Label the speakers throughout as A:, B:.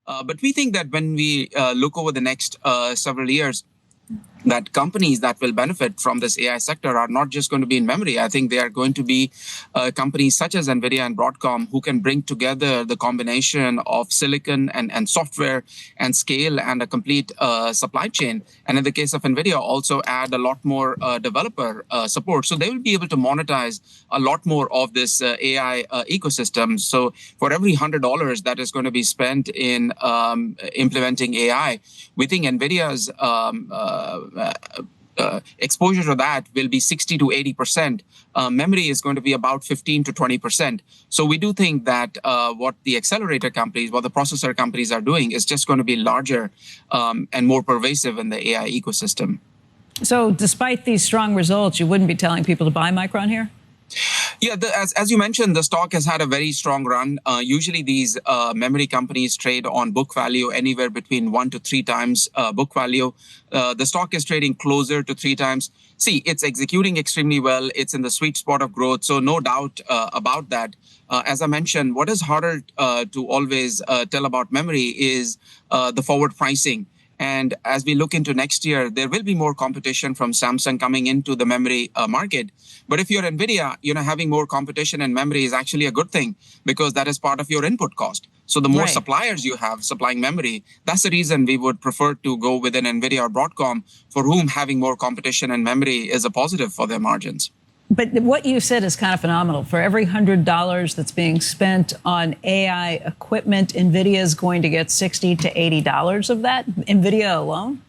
A: But we think that when we look over the next several years, that companies that will benefit from this AI sector are not just going to be in memory. I think they are going to be companies such as NVIDIA and Broadcom who can bring together the combination of silicon and software and scale and a complete supply chain. And in the case of NVIDIA, also add a lot more developer support. So they will be able to monetize a lot more of this AI ecosystem. So for every $100 that is going to be spent in implementing AI, we think NVIDIA's exposure to that will be 60 to 80%. Memory is going to be about 15 to 20%. So we do think that what the accelerator companies, what the processor companies are doing is just going to be larger and more pervasive in the AI ecosystem.
B: So despite these strong results, you wouldn't be telling people to buy Micron here?
A: Yeah, as you mentioned, the stock has had a very strong run. Usually these memory companies trade on book value anywhere between 1 to 3 times book value. The stock is trading closer to 3 times. See, it's executing extremely well. It's in the sweet spot of growth. So no doubt about that. As I mentioned, what is harder to always tell about memory is the forward pricing. And as we look into next year, there will be more competition from Samsung coming into the memory market. But if you're NVIDIA, having more competition in memory is actually a good thing because that is part of your input cost. So the more suppliers you have supplying memory, that's the reason we would prefer to go with an NVIDIA or Broadcom, for whom having more competition in memory is a positive for their margins.
B: But what you said is kind of phenomenal. For every $100 that's being spent on AI equipment, NVIDIA is going to get $60 to $80 of that, NVIDIA alone?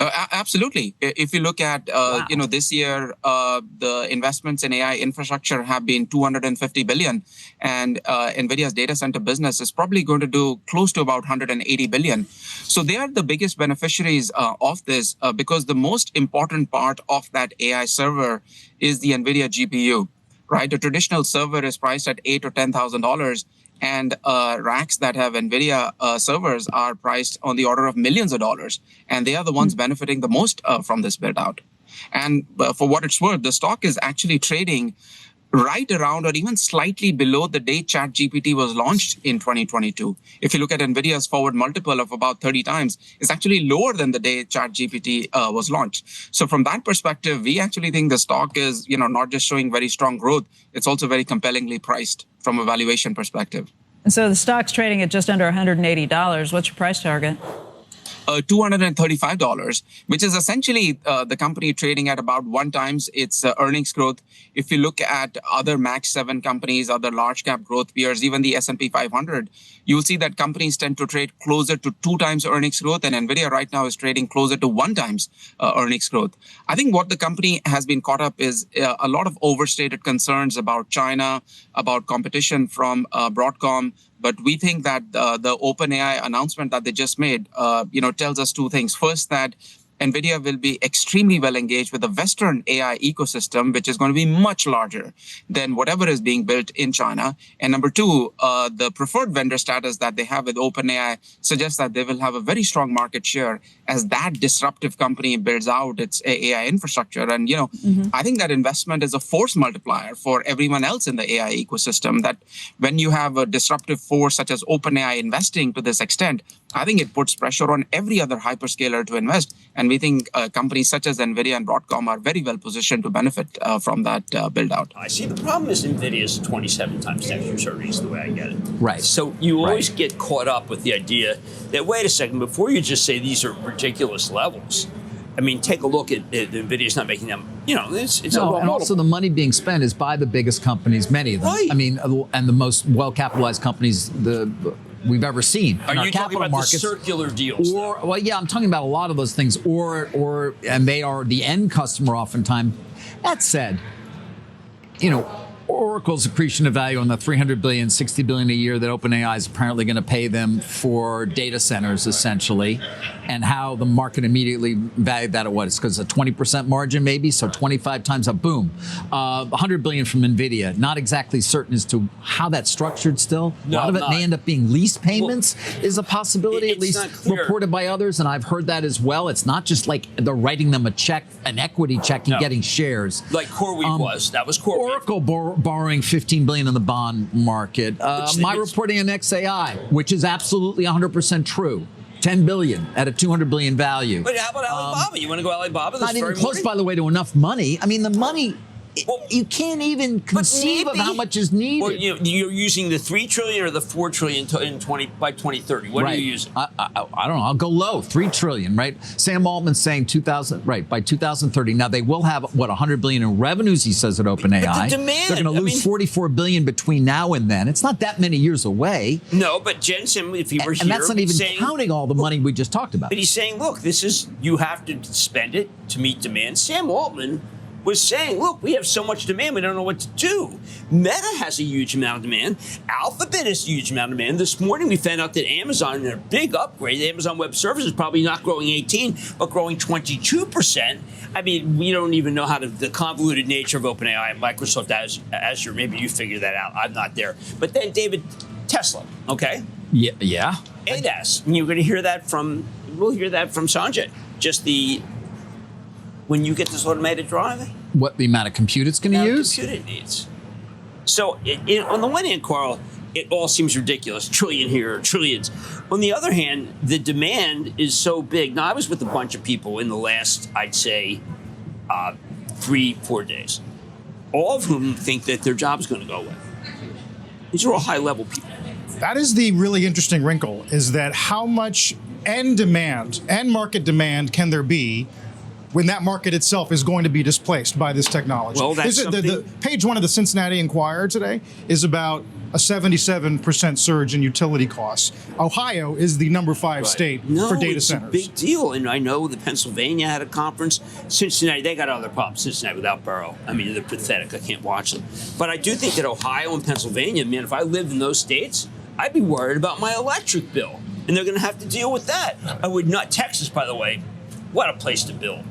A: Absolutely. If you look at, this year, the investments in AI infrastructure have been $250 billion. And NVIDIA's data center business is probably going to do close to about $180 billion. So they are the biggest beneficiaries of this because the most important part of that AI server is the NVIDIA GPU, right? A traditional server is priced at $8,000 or $10,000. And racks that have NVIDIA servers are priced on the order of millions of dollars. And they are the ones benefiting the most from this build out. And for what it's worth, the stock is actually trading right around or even slightly below the day ChatGPT was launched in 2022. If you look at NVIDIA's forward multiple of about 30 times, it's actually lower than the day ChatGPT was launched. So from that perspective, we actually think the stock is, not just showing very strong growth, it's also very compellingly priced from a valuation perspective.
B: And so the stock's trading at just under $180. What's your price target?
A: $235, which is essentially the company trading at about 1 times its earnings growth. If you look at other Max 7 companies, other large cap growth peers, even the S&P 500, you'll see that companies tend to trade closer to 2 times earnings growth, and NVIDIA right now is trading closer to 1 times earnings growth. I think what the company has been caught up is a lot of overstated concerns about China, about competition from Broadcom. But we think that the OpenAI announcement that they just made, tells us 2 things. First, that NVIDIA will be extremely well engaged with the Western AI ecosystem, which is going to be much larger than whatever is being built in China. And number 2, the preferred vendor status that they have with OpenAI suggests that they will have a very strong market share as that disruptive company builds out its AI infrastructure. And, I think that investment is a force multiplier for everyone else in the AI ecosystem, that when you have a disruptive force such as OpenAI investing to this extent, I think it puts pressure on every other hyperscaler to invest. And we think companies such as NVIDIA and Broadcom are very well positioned to benefit from that build out.
C: I see. The problem is NVIDIA's 27 times next year's earnings, the way I get it.
D: Right.
C: So you always get caught up with the idea that, wait a second, before you just say these are ridiculous levels, I mean, take a look at NVIDIA's not making them, it's a low
D: and also the money being spent is by the biggest companies, many of them. Right. I mean, and the most well-capitalized companies we've ever seen.
C: Are you talking about markets, the circular deals?
D: Well, yeah, I'm talking about a lot of those things, and they are the end customer oftentimes. That said, Oracle's accretion of value on the $300 billion, $60 billion a year that OpenAI is apparently going to pay them for data centers, essentially, and how the market immediately valued that at what? It's because a 20% margin, maybe, so 25 times up, boom. $100 billion from NVIDIA. Not exactly certain as to how that's structured still. A lot of it may end up being lease payments is a possibility, at least reported by others, and I've heard that as well. It's not just like they're writing them a check, an equity check, and getting shares.
C: Like CoreWeave was. That was CoreWeave.
D: Oracle borrowing $15 billion in the bond market. My reporting on XAI, which is absolutely 100% true. 10 billion at a 200 billion value.
C: But how about Alibaba? You want to go Alibaba?
D: Not even close, by the way, to enough money. I mean, the money. You can't even conceive of how much is needed.
C: Well, you're using the 3 trillion or the 4 trillion by 2030. What are you using?
D: I don't know. I'll go low. 3 trillion, right? Sam Altman's saying by 2030. Now they will have 100 billion in revenues. He says at OpenAI.
C: But the demand.
D: They're going to lose 44 billion between now and then. It's not that many years away.
C: No, but Jensen, if he were here,
D: and that's not even counting all the money we just talked about.
C: But he's saying, look, you have to spend it to meet demand. Sam Altman was saying, look, we have so much demand, we don't know what to do. Meta has a huge amount of demand. Alphabet has a huge amount of demand. This morning we found out that Amazon, in their big upgrade, Amazon Web Services is probably not growing 18, but growing 22%. I mean, we don't even know how the convoluted nature of OpenAI and Microsoft Azure. Maybe you figure that out. I'm not there. But then, David, Tesla, okay?
D: Yeah.
C: ADAS. And we'll hear that from Sanjay. When you get this automated driving.
D: What the amount of compute it's going to use?
C: Compute it needs. So on the one hand, Carl, it all seems ridiculous. Trillion here, trillions. On the other hand, the demand is so big. Now, I was with a bunch of people in the last, I'd say, 3-4 days, all of whom think that their job is going to go away. These are all high-level people.
E: That is the really interesting wrinkle, is that how much end market demand can there be when that market itself is going to be displaced by this technology?
C: Well, that's
E: the page 1 of the Cincinnati Enquirer today is about a 77% surge in utility costs. Ohio is the number 5 state for data centers.
C: It's a big deal, and I know that Pennsylvania had a conference. Cincinnati, they got other problems. Cincinnati without Burrow, I mean, they're pathetic. I can't watch them. But I do think that Ohio and Pennsylvania, man, if I lived in those states, I'd be worried about my electric bill, and they're going to have to deal with that. I would not. Texas, by the way, what a place to build.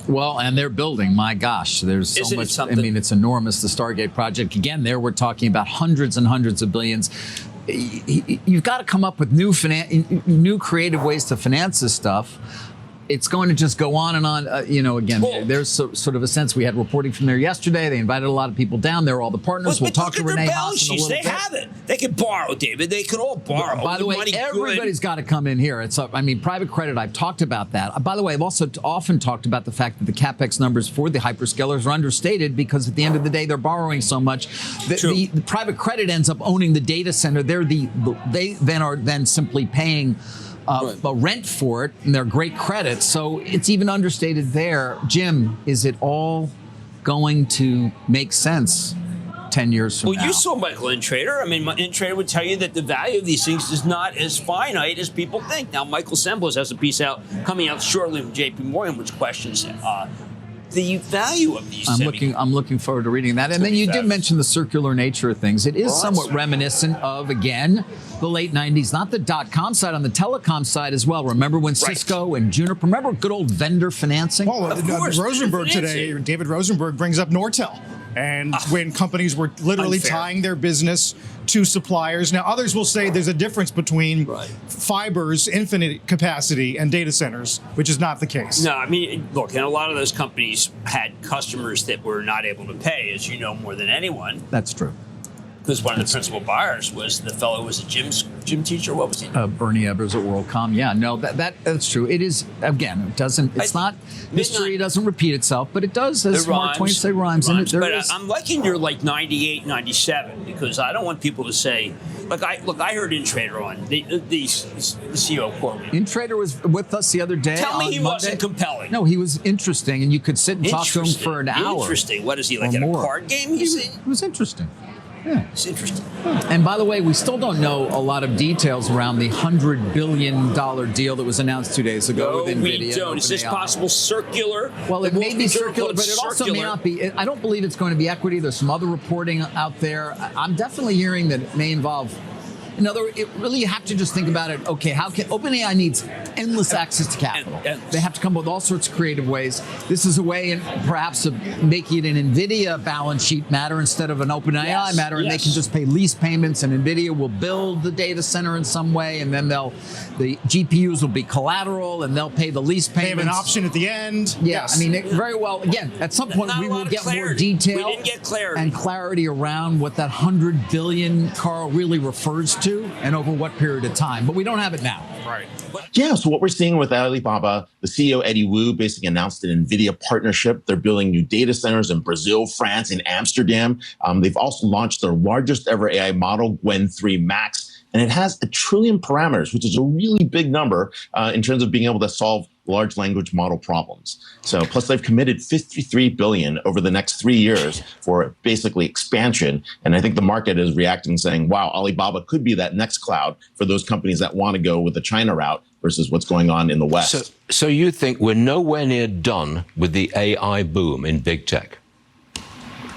D: Well, and they're building. My gosh, there's so much. I mean, it's enormous. The Stargate project. Again, there we're talking about hundreds and hundreds of billions. You've got to come up with new creative ways to finance this stuff. It's going to just go on and on. There's sort of a sense. We had reporting from there yesterday. They invited a lot of people down. They're all the partners. We'll talk to Renee Haas in a little bit.
C: They have it. They can borrow, David. They could all borrow.
D: By the way, everybody's got to come in here. Private credit, I've talked about that. By the way, I've also often talked about the fact that the CapEx numbers for the hyperscalers are understated because at the end of the day, they're borrowing so much. The private credit ends up owning the data center. They then are simply paying a rent for it, and they're great credits. So it's even understated there. Jim, is it all going to make sense 10 years from now?
C: Well, you saw Michael Intrader. I mean, Intrader would tell you that the value of these things is not as finite as people think. Now, Michael Sembles has a piece coming out shortly from JP Morgan, which questions the value of these.
D: I'm looking forward to reading that. And then you did mention the circular nature of things. It is somewhat reminiscent of, again, the late 90s, not the .com side, on the telecom side as well. Remember when Cisco and Juniper, remember good old vendor financing?
E: Well, Rosenberg today, David Rosenberg brings up Nortel. And when companies were literally tying their business to suppliers. Now, others will say there's a difference between fiber's infinite capacity and data centers, which is not the case.
C: No, I mean, look, and a lot of those companies had customers that were not able to pay, as you know more than anyone.
D: That's true.
C: Because one of the principal buyers was the fellow who was a gym teacher. What was he?
D: Bernie Ebbers at WorldCom. Yeah, no, that's true. It is, again, it doesn't, it's not, history doesn't repeat itself, but it does, as Mark Twain said, rhymes. And
C: I'm liking your 98, 97, because I don't want people to say, I heard Intrader on the CEO of Corby.
D: Intrader was with us the other day.
C: Tell me he wasn't compelling.
D: No, he was interesting, and you could sit and talk to him for an hour.
C: Interesting. What is he, like in a card game?
D: It was interesting. Yeah.
C: It's interesting.
D: And by the way, we still don't know a lot of details around the $100 billion deal that was announced 2 days ago with NVIDIA.
C: We don't. Is this possible circular?
D: Well, it may be circular, but it also may not be. I don't believe it's going to be equity. There's some other reporting out there. I'm definitely hearing that it may involve In other words, you have to just think about it. Okay, how can OpenAI needs endless access to capital? They have to come up with all sorts of creative ways. This is a way, in perhaps, of making it an NVIDIA balance sheet matter instead of an OpenAI matter, and they can just pay lease payments, and NVIDIA will build the data center in some way, and then the GPUs will be collateral, and they'll pay the lease payments.
E: They have an option at the end.
D: Yeah, I mean, very well. Again, at some point we will get more detail and clarity around what that $100 billion, Carl, really refers to, and over what period of time. But we don't have it now.
E: Right.
F: Yeah, so what we're seeing with Alibaba, the CEO, Eddie Wu, basically announced an NVIDIA partnership. They're building new data centers in Brazil, France, and Amsterdam. They've also launched their largest ever AI model, Gwen 3 Max, and it has 1 trillion parameters, which is a really big number in terms of being able to solve large language model problems. So plus they've committed $53 billion over the next 3 years for basically expansion. And I think the market is reacting saying, wow, Alibaba could be that next cloud for those companies that want to go with the China route versus what's going on in the West.
G: So you think we're nowhere near done with the AI boom in big tech?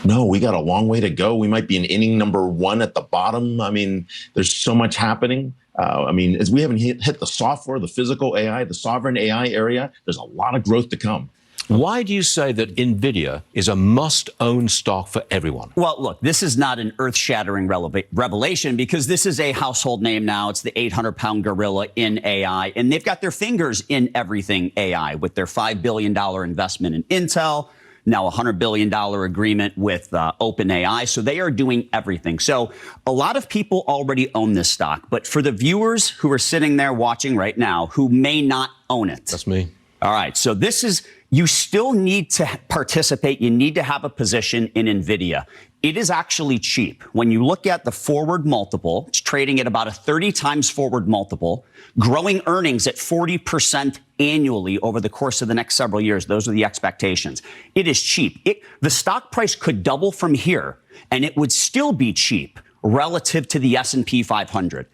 F: No, we got a long way to go. We might be in inning number 1 at the bottom. I mean, there's so much happening. As we haven't hit the software, the physical AI, the sovereign AI area, there's a lot of growth to come.
G: Why do you say that NVIDIA is a must-own stock for everyone?
H: Well, look, this is not an earth-shattering revelation because this is a household name now. It's the 800-pound gorilla in AI, and they've got their fingers in everything AI with their $5 billion investment in Intel, now a $100 billion agreement with OpenAI. So they are doing everything. So a lot of people already own this stock. But for the viewers who are sitting there watching right now who may not own it.
G: That's me.
H: All right. So this is, you still need to participate. You need to have a position in NVIDIA. It is actually cheap. When you look at the forward multiple, it's trading at about a 30 times forward multiple, growing earnings at 40% annually over the course of the next several years. Those are the expectations. It is cheap. The stock price could double from here, and it would still be cheap relative to the S&P 500.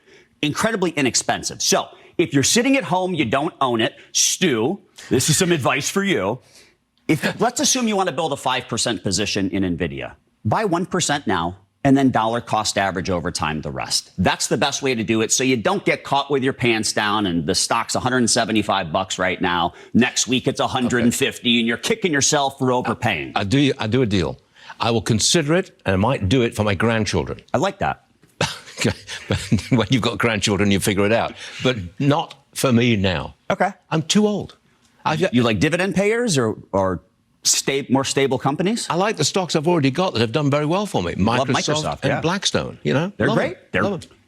H: Incredibly inexpensive. So if you're sitting at home, you don't own it, Stu, this is some advice for you. Let's assume you want to build a 5% position in NVIDIA. Buy 1% now, and then dollar cost average over time the rest. That's the best way to do it so you don't get caught with your pants down and the stock's $175 right now. Next week it's 150 and you're kicking yourself for overpaying.
G: I do a deal. I will consider it, and I might do it for my grandchildren.
H: I like that.
G: Okay. But when you've got grandchildren, you figure it out. But not for me now.
H: Okay.
G: I'm too old.
H: You like dividend payers or more stable companies?
G: I like the stocks I've already got that have done very well for me. Microsoft and Blackstone, you know.
H: They're great.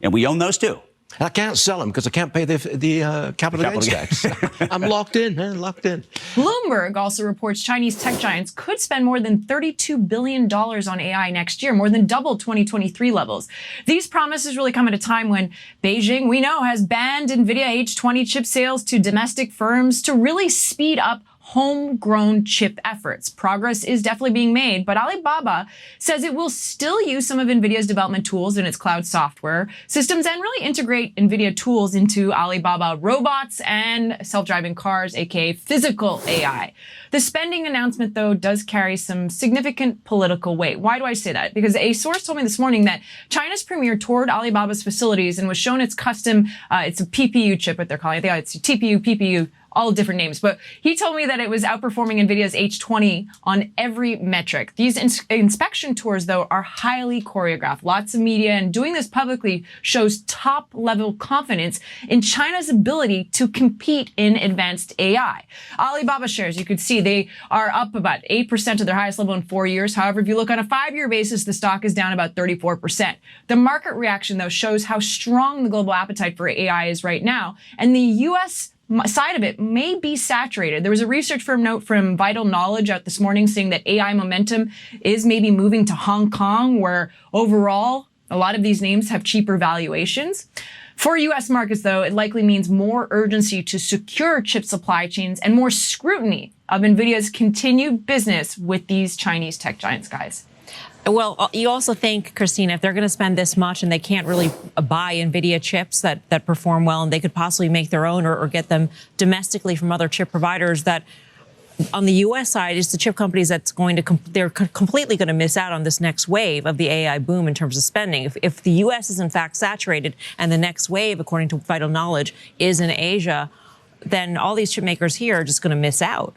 H: And we own those too.
G: I can't sell them because I can't pay the capital gains tax. I'm locked in, man, locked in.
I: Bloomberg also reports Chinese tech giants could spend more than $32 billion on AI next year, more than double 2023 levels. These promises really come at a time when Beijing, we know, has banned NVIDIA H20 chip sales to domestic firms to really speed up homegrown chip efforts. Progress is definitely being made, but Alibaba says it will still use some of NVIDIA's development tools in its cloud software systems and really integrate NVIDIA tools into Alibaba robots and self-driving cars, aka physical AI. The spending announcement, though, does carry some significant political weight. Why do I say that? Because a source told me this morning that China's premier toured Alibaba's facilities and was shown its custom, it's a PPU chip, what they're calling it. It's TPU, PPU, all different names. But he told me that it was outperforming NVIDIA's H20 on every metric. These inspection tours, though, are highly choreographed. Lots of media, and doing this publicly shows top-level confidence in China's ability to compete in advanced AI. Alibaba shares, you could see, they are up about 8% to their highest level in 4 years. However, if you look on a 5-year basis, the stock is down about 34%. The market reaction, though, shows how strong the global appetite for AI is right now, and the U.S. side of it may be saturated. There was a research firm note from Vital Knowledge out this morning saying that AI momentum is maybe moving to Hong Kong, where overall a lot of these names have cheaper valuations. For U.S. markets, though, it likely means more urgency to secure chip supply chains and more scrutiny of NVIDIA's continued business with these Chinese tech giants, guys.
J: Well, you also think, Christina, if they're going to spend this much and they can't really buy NVIDIA chips that perform well and they could possibly make their own or get them domestically from other chip providers, that on the U.S. side, it's the chip companies that's going to they're completely going to miss out on this next wave of the AI boom in terms of spending. If the U.S. is in fact saturated and the next wave, according to Vital Knowledge, is in Asia, then all these chip makers here are just going to miss out.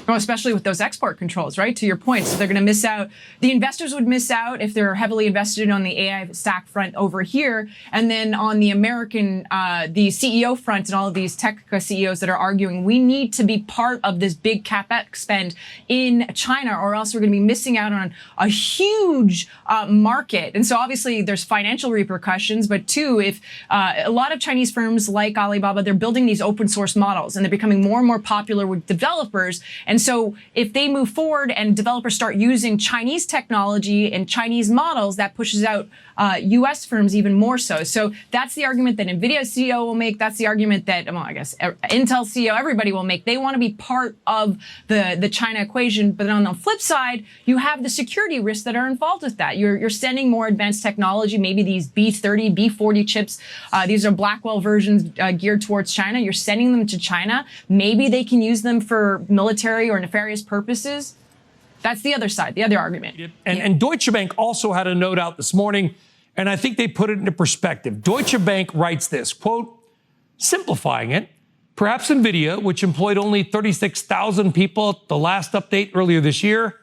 I: Well, especially with those export controls, right? To your point. So they're going to miss out. The investors would miss out if they're heavily invested on the AI stack front over here. And then on the American, the CEO front and all of these tech CEOs that are arguing, we need to be part of this big CapEx spend in China, or else we're going to be missing out on a huge market. And so obviously there's financial repercussions, but two, if a lot of Chinese firms like Alibaba, they're building these open source models and they're becoming more and more popular with developers. And so if they move forward and developers start using Chinese technology and Chinese models, that pushes out U.S. firms even more so. So that's the argument that NVIDIA CEO will make. That's the argument that, well, I guess Intel CEO, everybody will make. They want to be part of the China equation. But then on the flip side, you have the security risks that are involved with that. You're sending more advanced technology, maybe these B30, B40 chips. These are Blackwell versions geared towards China. You're sending them to China. Maybe they can use them for military or nefarious purposes. That's the other side, the other argument.
K: And Deutsche Bank also had a note out this morning, and I think they put it into perspective. Deutsche Bank writes this, quote, simplifying it, perhaps NVIDIA, which employed only 36,000 people at the last update earlier this year,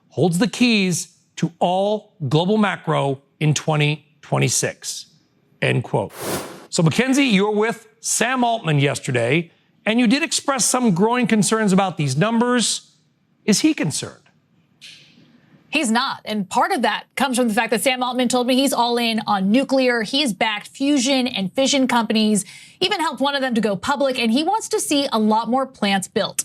K: holds the keys to all global macro in 2026, end quote. So, Mackenzie, you were with Sam Altman yesterday, and you did express some growing concerns about these numbers. Is he concerned?
L: He's not. And part of that comes from the fact that Sam Altman told me he's all in on nuclear. He's backed fusion and fission companies, even helped one of them to go public, and he wants to see a lot more plants built.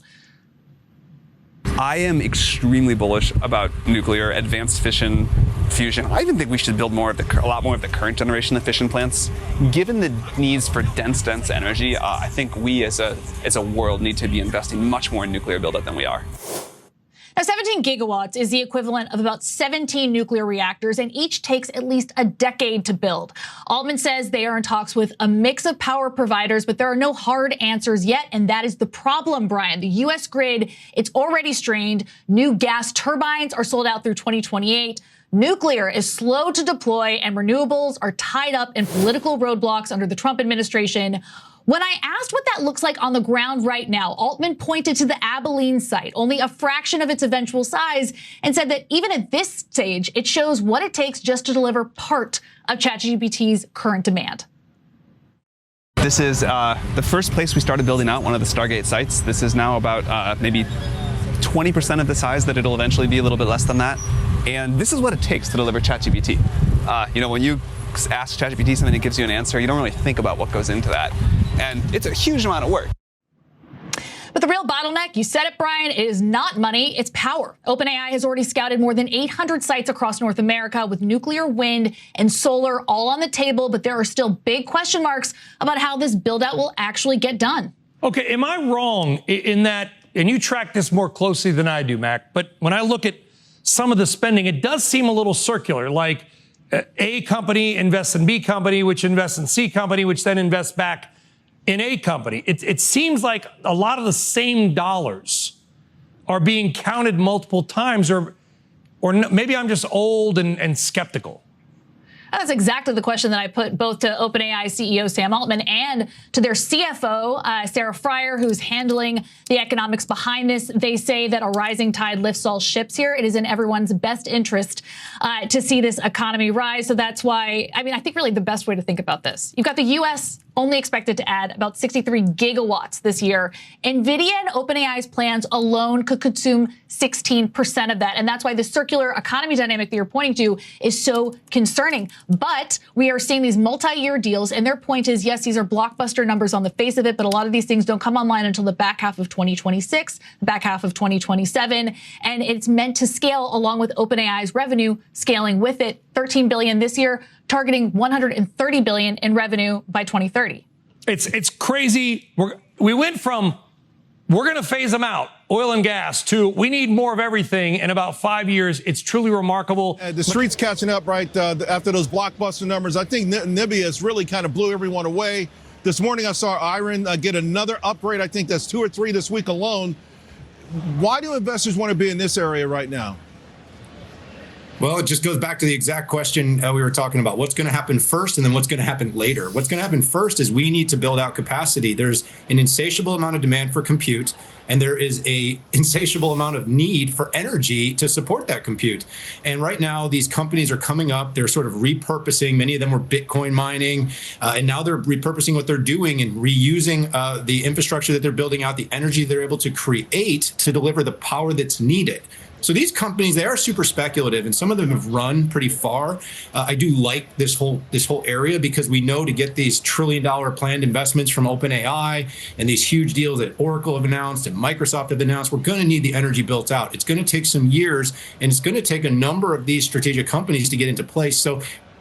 M: I am extremely bullish about nuclear, advanced fission, fusion. I even think we should build a lot more of the current generation of fission plants. Given the needs for dense energy, I think we as a world need to be investing much more in nuclear buildup than we are.
L: Now, 17 gigawatts is the equivalent of about 17 nuclear reactors, and each takes at least a decade to build. Altman says they are in talks with a mix of power providers, but there are no hard answers yet, and that is the problem, Brian. The U.S. grid, it's already strained. New gas turbines are sold out through 2028. Nuclear is slow to deploy, and renewables are tied up in political roadblocks under the Trump administration. When I asked what that looks like on the ground right now, Altman pointed to the Abilene site, only a fraction of its eventual size, and said that even at this stage, it shows what it takes just to deliver part of ChatGPT's current demand.
M: This is the first place we started building out, one of the Stargate sites. This is now about maybe 20% of the size that it'll eventually be, a little bit less than that. And this is what it takes to deliver ChatGPT. When you ask ChatGPT something, it gives you an answer. You don't really think about what goes into that. And it's a huge amount of work.
L: But the real bottleneck, you said it, Brian, it is not money, it's power. OpenAI has already scouted more than 800 sites across North America with nuclear, wind, and solar all on the table, but there are still big question marks about how this build-out will actually get done.
K: Okay, am I wrong in that, and you track this more closely than I do, Mac, but when I look at some of the spending, it does seem a little circular, like A company invests in B company, which invests in C company, which then invests back in A company. It seems like a lot of the same dollars are being counted multiple times, or maybe I'm just old and skeptical.
L: That's exactly the question that I put both to OpenAI CEO Sam Altman and to their CFO, Sarah Fryer, who's handling the economics behind this. They say that a rising tide lifts all ships here. It is in everyone's best interest to see this economy rise. So that's why, I think really the best way to think about this. You've got the U.S. only expected to add about 63 gigawatts this year. NVIDIA and OpenAI's plans alone could consume 16% of that. And that's why the circular economy dynamic that you're pointing to is so concerning. But we are seeing these multi-year deals, and their point is, yes, these are blockbuster numbers on the face of it, but a lot of these things don't come online until the back half of 2026, the back half of 2027. And it's meant to scale along with OpenAI's revenue scaling with it. $13 billion this year, targeting $130 billion in revenue by 2030.
K: It's crazy. We went from we're going to phase them out, oil and gas, to we need more of everything in about 5 years. It's truly remarkable.
N: The street's catching up right after those blockbuster numbers. I think NVIDIA has really kind of blew everyone away. This morning I saw Iron get another upgrade. I think that's 2 or 3 this week alone. Why do investors want to be in this area right now?
O: Well, it just goes back to the exact question we were talking about. What's going to happen first and then what's going to happen later? What's going to happen first is we need to build out capacity. There's an insatiable amount of demand for compute, and there is a insatiable amount of need for energy to support that compute. And right now, these companies are coming up. They're sort of repurposing. Many of them were Bitcoin mining, and now they're repurposing what they're doing and reusing the infrastructure that they're building out, the energy they're able to create to deliver the power that's needed. So these companies, they are super speculative, and some of them have run pretty far. I do like this whole area because we know to get these trillion-dollar planned investments from OpenAI and these huge deals that Oracle have announced and Microsoft have announced, we're going to need the energy built out. It's going to take some years, and it's going to take a number of these strategic companies to get into place. So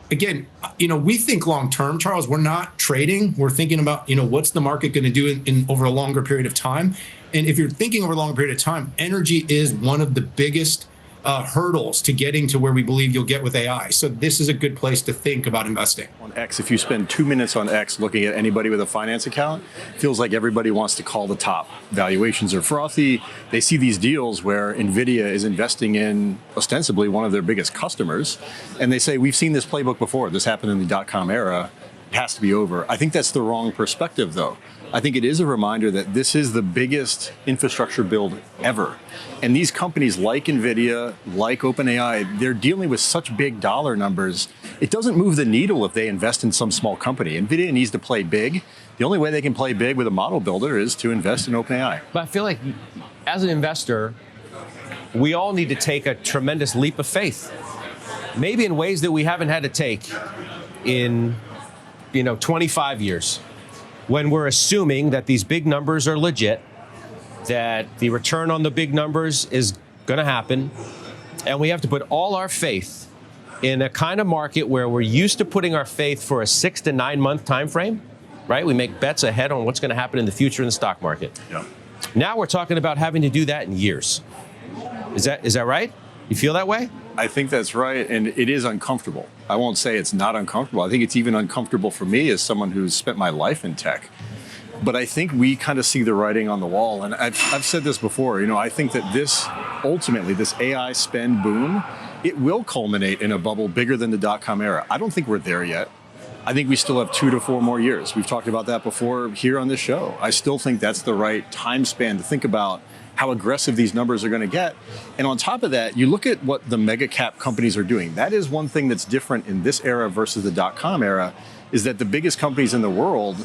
O: again, we think long term, Charles. We're not trading. We're thinking about, what's the market going to do in over a longer period of time. And if you're thinking over a longer period of time, energy is one of the biggest hurdles to getting to where we believe you'll get with AI. So this is a good place to think about investing.
P: On X, if you spend 2 minutes on X looking at anybody with a finance account, it feels like everybody wants to call the top. Valuations are frothy. They see these deals where NVIDIA is investing in ostensibly one of their biggest customers, and they say, we've seen this playbook before. This happened in the dot-com era. It has to be over. I think that's the wrong perspective, though. I think it is a reminder that this is the biggest infrastructure build ever. And these companies like NVIDIA, like OpenAI, they're dealing with such big dollar numbers. It doesn't move the needle if they invest in some small company. NVIDIA needs to play big. The only way they can play big with a model builder is to invest in OpenAI.
Q: But I feel like as an investor, we all need to take a tremendous leap of faith, maybe in ways that we haven't had to take in 25 years. When we're assuming that these big numbers are legit, that the return on the big numbers is going to happen, and we have to put all our faith in a kind of market where we're used to putting our faith for a 6 to 9 month time frame, right? We make bets ahead on what's going to happen in the future in the stock market.
P: Yeah.
Q: Now we're talking about having to do that in years. Is that right? You feel that way?
P: I think that's right, and it is uncomfortable. I won't say it's not uncomfortable. I think it's even uncomfortable for me as someone who's spent my life in tech. But I think we kind of see the writing on the wall, and I've said this before. I think that this AI spend boom, it will culminate in a bubble bigger than the dot-com era. I don't think we're there yet. I think we still have 2 to 4 more years. We've talked about that before here on this show. I still think that's the right time span to think about how aggressive these numbers are going to get. And on top of that, you look at what the mega cap companies are doing. That is one thing that's different in this era versus the dot-com era, is that the biggest companies in the world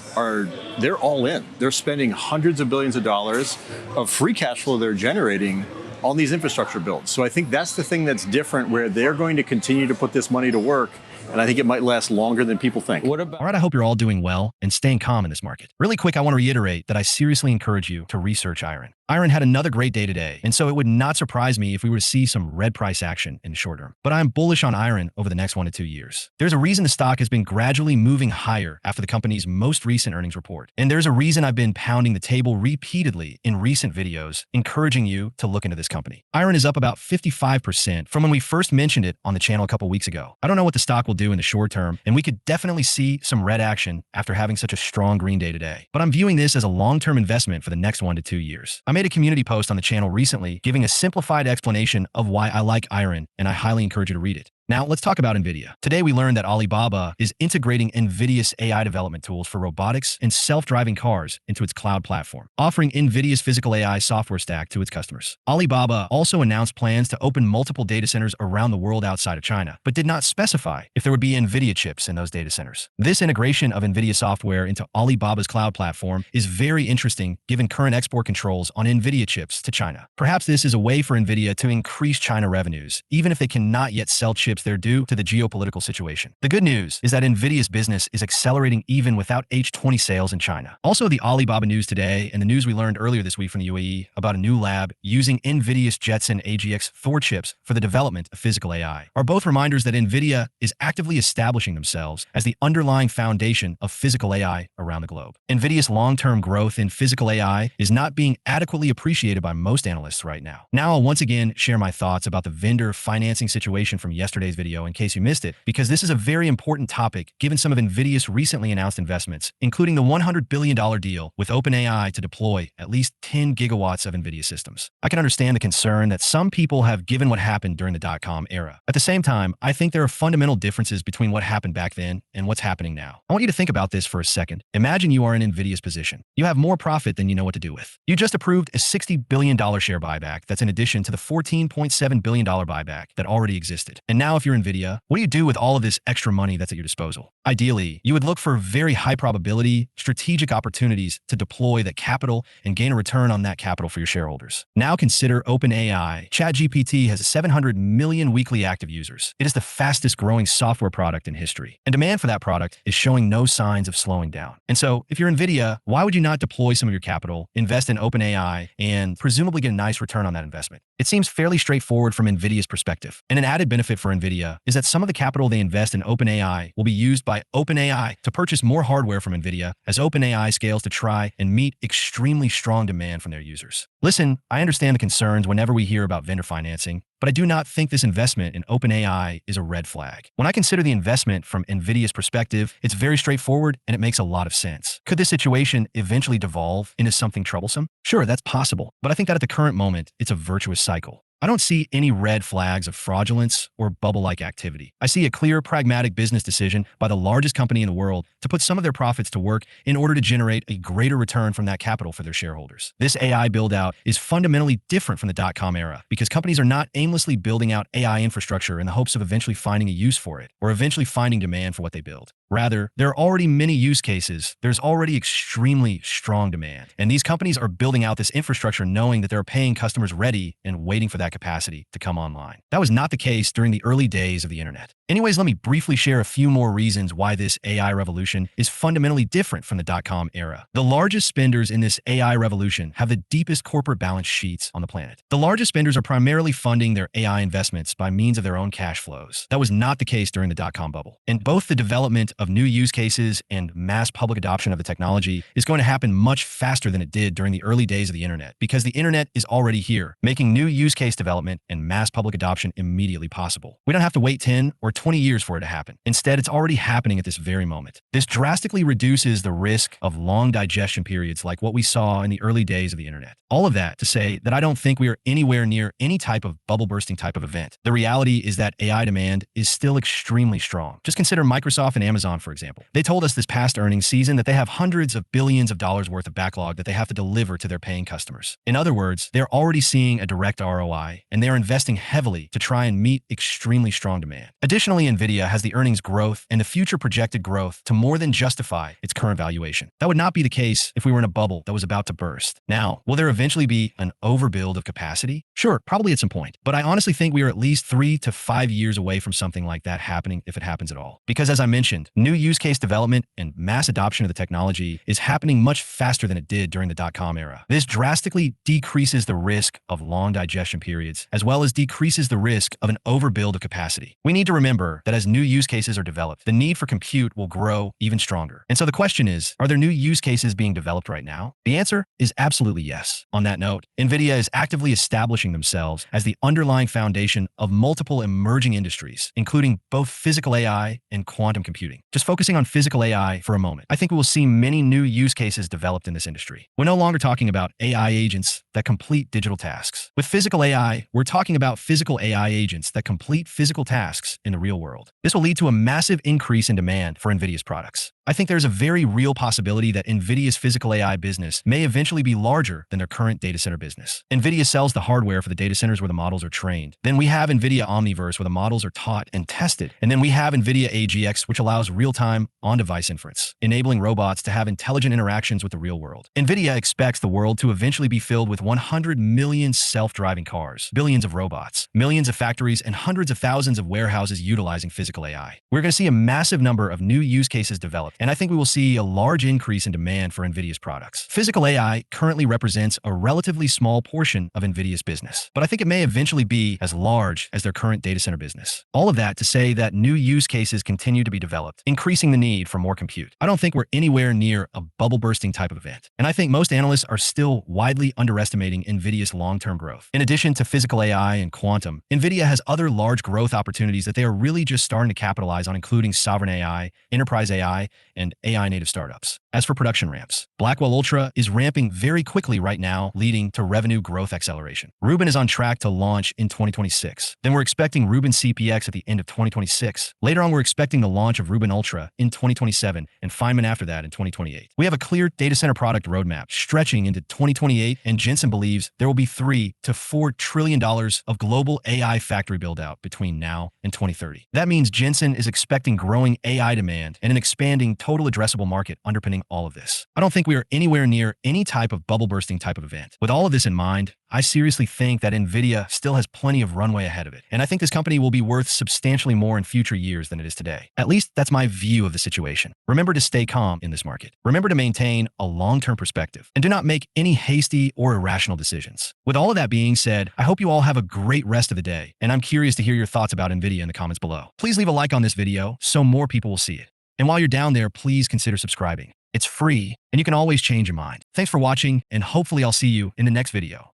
P: they're all in. They're spending hundreds of billions of dollars of free cash flow they're generating on these infrastructure builds. So I think that's the thing that's different, where they're going to continue to put this money to work. And I think it might last longer than people think.
R: All right, I hope you're all doing well and staying calm in this market. Really quick, I want to reiterate that I seriously encourage you to research IRON. IRON had another great day today, and so it would not surprise me if we were to see some red price action in the short term. But I'm bullish on IRON over the next 1 to 2 years. There's a reason the stock has been gradually moving higher after the company's most recent earnings report. And there's a reason I've been pounding the table repeatedly in recent videos, encouraging you to look into this company. IRON is up about 55% from when we first mentioned it on the channel a couple weeks ago. I don't know what the stock will do in the short term, and we could definitely see some red action after having such a strong green day today. But I'm viewing this as a long-term investment for the next 1 to 2 years. I made a community post on the channel recently giving a simplified explanation of why I like IRON, and I highly encourage you to read it. Now, let's talk about NVIDIA. Today, we learned that Alibaba is integrating NVIDIA's AI development tools for robotics and self-driving cars into its cloud platform, offering NVIDIA's physical AI software stack to its customers. Alibaba also announced plans to open multiple data centers around the world outside of China, but did not specify if there would be NVIDIA chips in those data centers. This integration of NVIDIA software into Alibaba's cloud platform is very interesting given current export controls on NVIDIA chips to China. Perhaps this is a way for NVIDIA to increase China revenues, even if they cannot yet sell chips they're due to the geopolitical situation. The good news is that NVIDIA's business is accelerating even without H20 sales in China. Also, the Alibaba news today and the news we learned earlier this week from the UAE about a new lab using NVIDIA's Jetson AGX Thor chips for the development of physical AI are both reminders that NVIDIA is actively establishing themselves as the underlying foundation of physical AI around the globe. NVIDIA's long-term growth in physical AI is not being adequately appreciated by most analysts right now. Now I'll once again share my thoughts about the vendor financing situation from yesterday's today's video in case you missed it, because this is a very important topic given some of NVIDIA's recently announced investments, including the $100 billion deal with OpenAI to deploy at least 10 gigawatts of NVIDIA systems. I can understand the concern that some people have given what happened during the dot-com era. At the same time, I think there are fundamental differences between what happened back then and what's happening now. I want you to think about this for a second. Imagine you are in NVIDIA's position. You have more profit than you know what to do with. You just approved a $60 billion share buyback that's in addition to the $14.7 billion buyback that already existed. And now if you're NVIDIA, what do you do with all of this extra money that's at your disposal? Ideally, you would look for very high probability, strategic opportunities to deploy that capital and gain a return on that capital for your shareholders. Now consider OpenAI. ChatGPT has 700 million weekly active users. It is the fastest growing software product in history, and demand for that product is showing no signs of slowing down. And so, if you're NVIDIA, why would you not deploy some of your capital, invest in OpenAI, and presumably get a nice return on that investment? It seems fairly straightforward from NVIDIA's perspective. And an added benefit for NVIDIA is that some of the capital they invest in OpenAI will be used by OpenAI to purchase more hardware from NVIDIA as OpenAI scales to try and meet extremely strong demand from their users. Listen, I understand the concerns whenever we hear about vendor financing, but I do not think this investment in OpenAI is a red flag. When I consider the investment from NVIDIA's perspective, it's very straightforward and it makes a lot of sense. Could this situation eventually devolve into something troublesome? Sure, that's possible, but I think that at the current moment, it's a virtuous cycle. I don't see any red flags of fraudulence or bubble-like activity. I see a clear, pragmatic business decision by the largest company in the world to put some of their profits to work in order to generate a greater return from that capital for their shareholders. This AI build-out is fundamentally different from the dot-com era because companies are not aimlessly building out AI infrastructure in the hopes of eventually finding a use for it or eventually finding demand for what they build. Rather, there are already many use cases. There's already extremely strong demand. And these companies are building out this infrastructure knowing that they're paying customers ready and waiting for that capacity to come online. That was not the case during the early days of the internet. Anyways, let me briefly share a few more reasons why this AI revolution is fundamentally different from the dot-com era. The largest spenders in this AI revolution have the deepest corporate balance sheets on the planet. The largest spenders are primarily funding their AI investments by means of their own cash flows. That was not the case during the dot-com bubble. And both the development of new use cases and mass public adoption of the technology is going to happen much faster than it did during the early days of the internet because the internet is already here, making new use case development and mass public adoption immediately possible. We don't have to wait 10 or 20 years for it to happen. Instead, it's already happening at this very moment. This drastically reduces the risk of long digestion periods like what we saw in the early days of the internet. All of that to say that I don't think we are anywhere near any type of bubble bursting type of event. The reality is that AI demand is still extremely strong. Just consider Microsoft and Amazon, for example. They told us this past earnings season that they have hundreds of billions of dollars worth of backlog that they have to deliver to their paying customers. In other words, they're already seeing a direct ROI, and they're investing heavily to try and meet extremely strong demand. Additionally, NVIDIA has the earnings growth and the future projected growth to more than justify its current valuation. That would not be the case if we were in a bubble that was about to burst. Now, will there eventually be an overbuild of capacity? Sure, probably at some point, but I honestly think we are at least 3 to 5 years away from something like that happening if it happens at all. Because as I mentioned, new use case development and mass adoption of the technology is happening much faster than it did during the dot-com era. This drastically decreases the risk of long digestion periods, as well as decreases the risk of an overbuild of capacity. We need to remember that as new use cases are developed, the need for compute will grow even stronger. And so the question is, are there new use cases being developed right now? The answer is absolutely yes. On that note, NVIDIA is actively establishing themselves as the underlying foundation of multiple emerging industries, including both physical AI and quantum computing. Just focusing on physical AI for a moment, I think we will see many new use cases developed in this industry. We're no longer talking about AI agents that complete digital tasks. With physical AI, we're talking about physical AI agents that complete physical tasks in the real world. This will lead to a massive increase in demand for NVIDIA's products. I think there's a very real possibility that NVIDIA's physical AI business may eventually be larger than their current data center business. NVIDIA sells the hardware for the data centers where the models are trained. Then we have NVIDIA Omniverse where the models are taught and tested. And then we have NVIDIA AGX, which allows real-time on-device inference, enabling robots to have intelligent interactions with the real world. NVIDIA expects the world to eventually be filled with 100 million self-driving cars, billions of robots, millions of factories, and hundreds of thousands of warehouses utilizing physical AI. We're going to see a massive number of new use cases developed, and I think we will see a large increase in demand for NVIDIA's products. Physical AI currently represents a relatively small portion of NVIDIA's business, but I think it may eventually be as large as their current data center business. All of that to say that new use cases continue to be developed. increasing the need for more compute. I don't think we're anywhere near a bubble bursting type of event. And I think most analysts are still widely underestimating NVIDIA's long-term growth. In addition to physical AI and quantum, NVIDIA has other large growth opportunities that they are really just starting to capitalize on, including sovereign AI, enterprise AI, and AI native startups. As for production ramps, Blackwell Ultra is ramping very quickly right now, leading to revenue growth acceleration. Rubin is on track to launch in 2026. Then we're expecting Rubin CPX at the end of 2026. Later on, we're expecting the launch of Rubin Ultra in 2027 and Feynman after that in 2028. We have a clear data center product roadmap stretching into 2028, and Jensen believes there will be $3 to $4 trillion of global AI factory buildout between now and 2030. That means Jensen is expecting growing AI demand and an expanding total addressable market underpinning all of this. I don't think we are anywhere near any type of bubble bursting type of event. With all of this in mind, I seriously think that NVIDIA still has plenty of runway ahead of it, and I think this company will be worth substantially more in future years than it is today. At least that's my view of the situation. Remember to stay calm in this market. Remember to maintain a long-term perspective, and do not make any hasty or irrational decisions. With all of that being said, I hope you all have a great rest of the day, and I'm curious to hear your thoughts about NVIDIA in the comments below. Please leave a like on this video so more people will see it. And while you're down there, please consider subscribing. It's free, and you can always change your mind. Thanks for watching, and hopefully I'll see you in the next video.